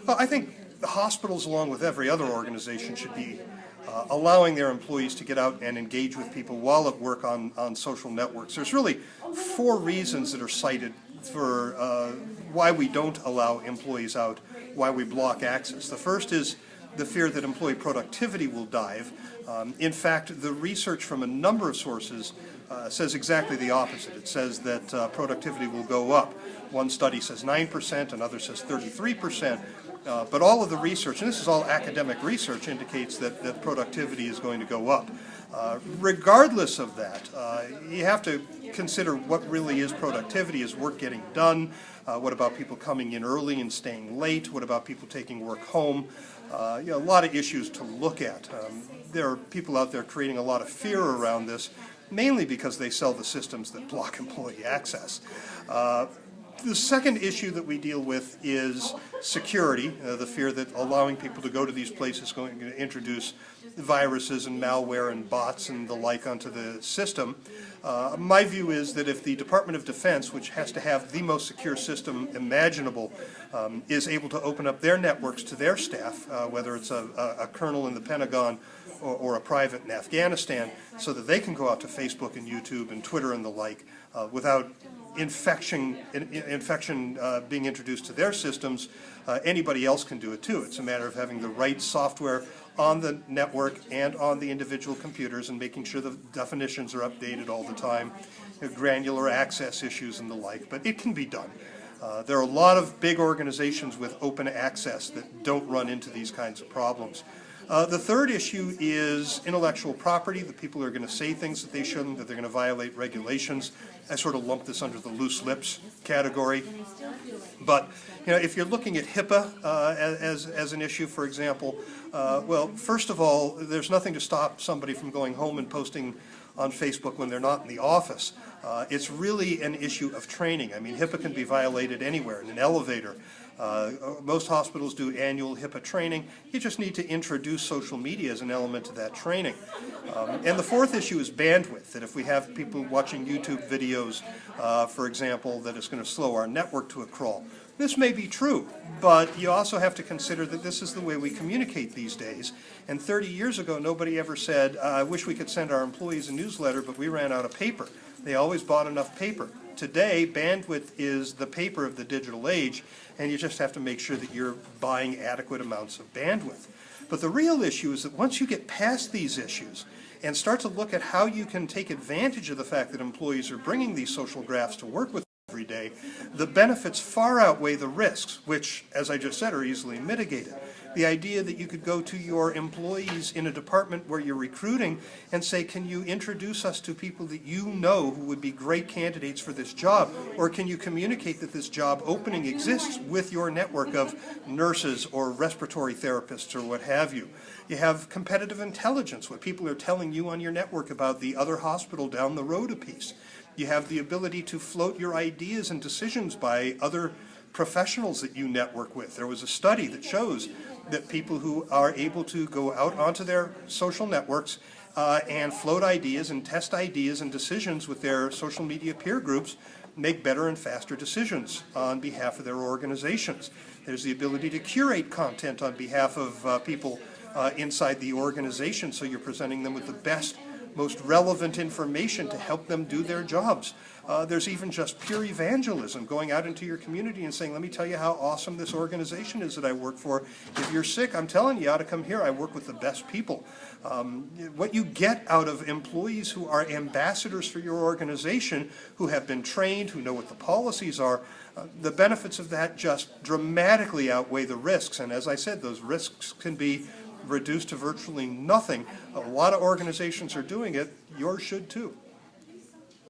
Well, I think the hospitals, along with every other organization, should be allowing their employees to get out and engage with people while at work on social networks. There's really 4 reasons that are cited for why we don't allow employees out, why we block access. The first is the fear that employee productivity will dive. In fact, the research from a number of sources says exactly the opposite. It says that productivity will go up. One study says 9%, another says 33%. But all of the research, and this is all academic research, indicates that productivity is going to go up. Regardless of that, you have to consider what really is productivity. Is work getting done? What about people coming in early and staying late? What about people taking work home? A lot of issues to look at. There are people out there creating a lot of fear around this, mainly because they sell the systems that block employee access. The second issue that we deal with is security, the fear that allowing people to go to these places is going to introduce viruses and malware and bots and the like onto the system. My view is that if the Department of Defense, which has to have the most secure system imaginable, is able to open up their networks to their staff, whether it's a colonel in the Pentagon or a private in Afghanistan, so that they can go out to Facebook and YouTube and Twitter and the like without infection being introduced to their systems, anybody else can do it too. It's a matter of having the right software on the network and on the individual computers and making sure the definitions are updated all the time, granular access issues and the like, but it can be done. There are a lot of big organizations with open access that don't run into these kinds of problems. The third issue is intellectual property. The people are going to say things that they shouldn't, that they're going to violate regulations. I sort of lump this under the loose lips category. But if you're looking at HIPAA as an issue, for example, well, first of all, there's nothing to stop somebody from going home and posting on Facebook when they're not in the office. It's really an issue of training. I mean, HIPAA can be violated anywhere, in an elevator. Most hospitals do annual HIPAA training. You just need to introduce social media as an element to that training. And the fourth issue is bandwidth, that if we have people watching YouTube videos, for example, that it's going to slow our network to a crawl. This may be true, but you also have to consider that this is the way we communicate these days. And 30 years ago, nobody ever said, I wish we could send our employees a newsletter, but we ran out of paper. They always bought enough paper. Today, bandwidth is the paper of the digital age, and you just have to make sure that you're buying adequate amounts of bandwidth. But the real issue is that once you get past these issues and start to look at how you can take advantage of the fact that employees are bringing these social graphs to work with every day, the benefits far outweigh the risks, which, as I just said, are easily mitigated. The idea that you could go to your employees in a department where you're recruiting and say, can you introduce us to people that you know who would be great candidates for this job? Or can you communicate that this job opening exists with your network of nurses or respiratory therapists or what have you? You have competitive intelligence, what people are telling you on your network about the other hospital down the road a piece. You have the ability to float your ideas and decisions by other professionals that you network with. There was a study that shows that people who are able to go out onto their social networks and float ideas and test ideas and decisions with their social media peer groups make better and faster decisions on behalf of their organizations. There's the ability to curate content on behalf of people inside the organization, so you're presenting them with the best, most relevant information to help them do their jobs. There's even just pure evangelism, going out into your community and saying, let me tell you how awesome this organization is that I work for. If you're sick, I'm telling you, you ought to come here. I work with the best people. What you get out of employees who are ambassadors for your organization, who have been trained, who know what the policies are, the benefits of that just dramatically outweigh the risks. And as I said, those risks can be reduced to virtually nothing. A lot of organizations are doing it. Yours should too.